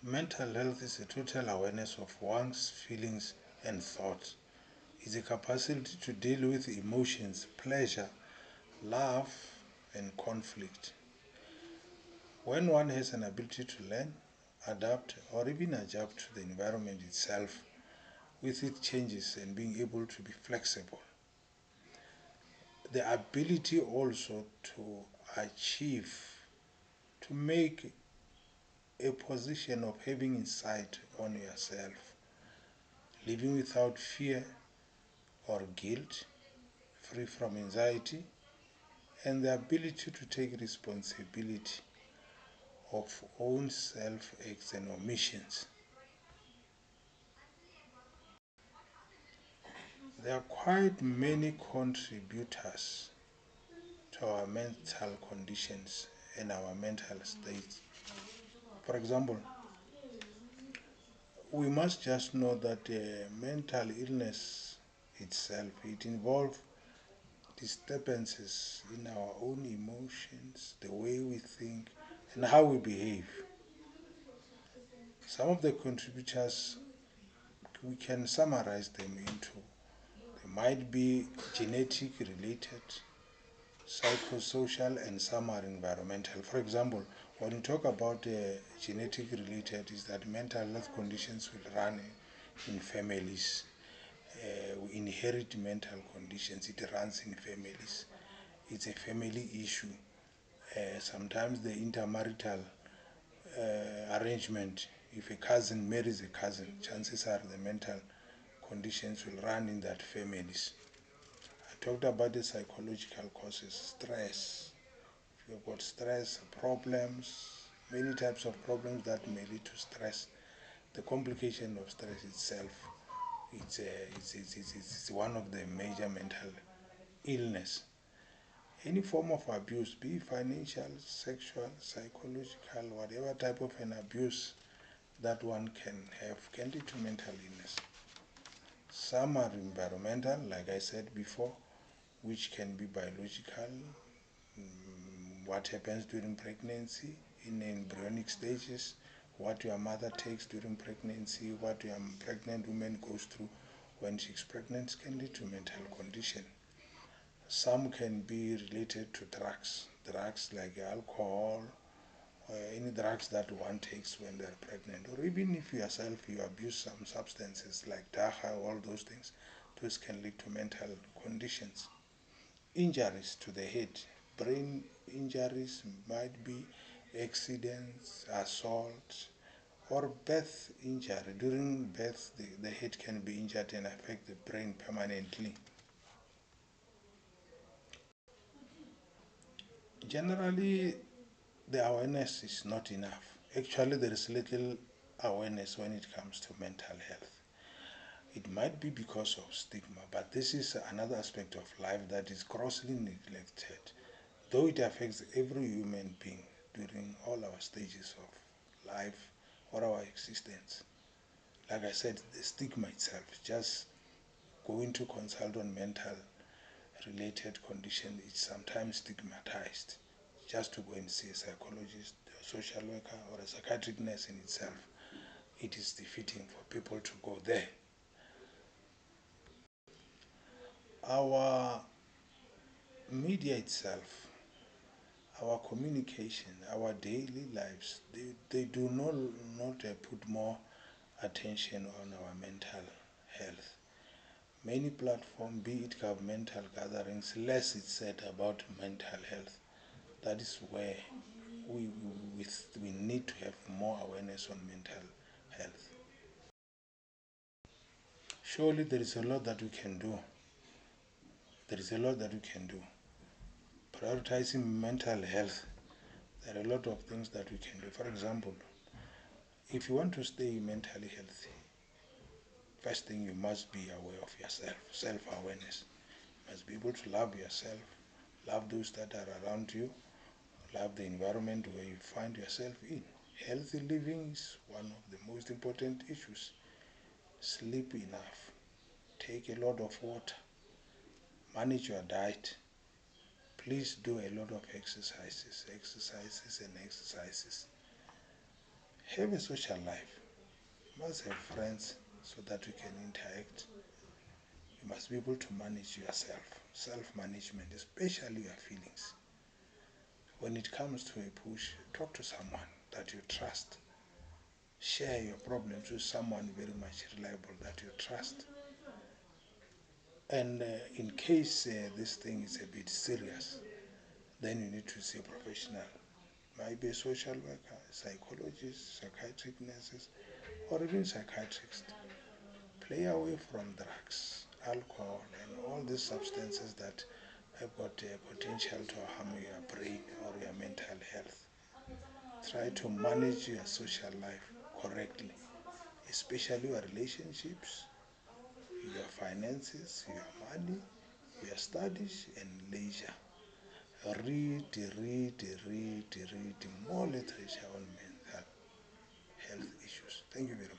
Mental health is a total awareness of one's feelings and thoughts. It's a capacity to deal with emotions, pleasure, love, and conflict. When one has an ability to learn, adapt, or even adjust to the environment itself with its changes and being able to be flexible, the ability also to achieve, to make a position of having insight on yourself, living without fear or guilt, free from anxiety, and the ability to take responsibility of own self-acts and omissions. There are quite many contributors to our mental conditions and our mental states. For example, we must just know that mental illness itself, it involves disturbances in our own emotions, the way we think, and how we behave. Some of the contributors, we can summarize them into, they might be genetic related, psychosocial, and some are environmental. For example, when you talk about genetic related, is that mental health conditions will run in families. We inherit mental conditions, it runs in families. It's a family issue. Sometimes the intermarital arrangement, if a cousin marries a cousin, chances are the mental conditions will run in that families. I talked about the psychological causes, stress. If you've got stress, problems, many types of problems that may lead to stress. The complication of stress itself, it's one of the major mental illness. Any form of abuse, be it financial, sexual, psychological, whatever type of an abuse that one can have, can lead to mental illness. Some are environmental, like I said before, which can be biological, what happens during pregnancy, in embryonic stages, what your mother takes during pregnancy, what your pregnant woman goes through when she's pregnant can lead to mental condition. Some can be related to drugs like alcohol, or any drugs that one takes when they're pregnant, or even if yourself you abuse some substances like dacha, all those things, those can lead to mental conditions. Injuries to the head, brain injuries might be accidents, assault, or birth injury. During birth, the head can be injured and affect the brain permanently. Generally, the awareness is not enough. Actually, there is little awareness when it comes to mental health. It might be because of stigma, but this is another aspect of life that is grossly neglected, though it affects every human being during all our stages of life or our existence. Like I said, the stigma itself, just going to consult on mental related condition, is sometimes stigmatized. Just to go and see a psychologist, a social worker, or a psychiatric nurse in itself, it is defeating for people to go there. Our media itself, our communication, our daily lives, they do not put more attention on our mental health. Many platforms, be it governmental gatherings, less is said about mental health. That is where we need to have more awareness on mental health. Surely there is a lot that we can do. There is a lot that we can do. Prioritizing mental health, there are a lot of things that we can do. For example, if you want to stay mentally healthy, first thing you must be aware of yourself, self-awareness. You must be able to love yourself, love those that are around you, love the environment where you find yourself in. Healthy living is one of the most important issues. Sleep enough, take a lot of water, manage your diet. Please do a lot of exercises and exercises. Have a social life. You must have friends so that you can interact. You must be able to manage yourself. Self-management, especially your feelings. When it comes to a push, talk to someone that you trust. Share your problems with someone very much reliable that you trust. And in case this thing is a bit serious, then you need to see a professional. Might be a social worker, psychologist, psychiatric nurses, or even psychiatrist. Play away from drugs, alcohol, and all these substances that have got potential to harm your brain or your mental health. Try to manage your social life correctly, especially your relationships, your finances, your money, your studies, and leisure. Read more literature on mental health issues. Thank you very much.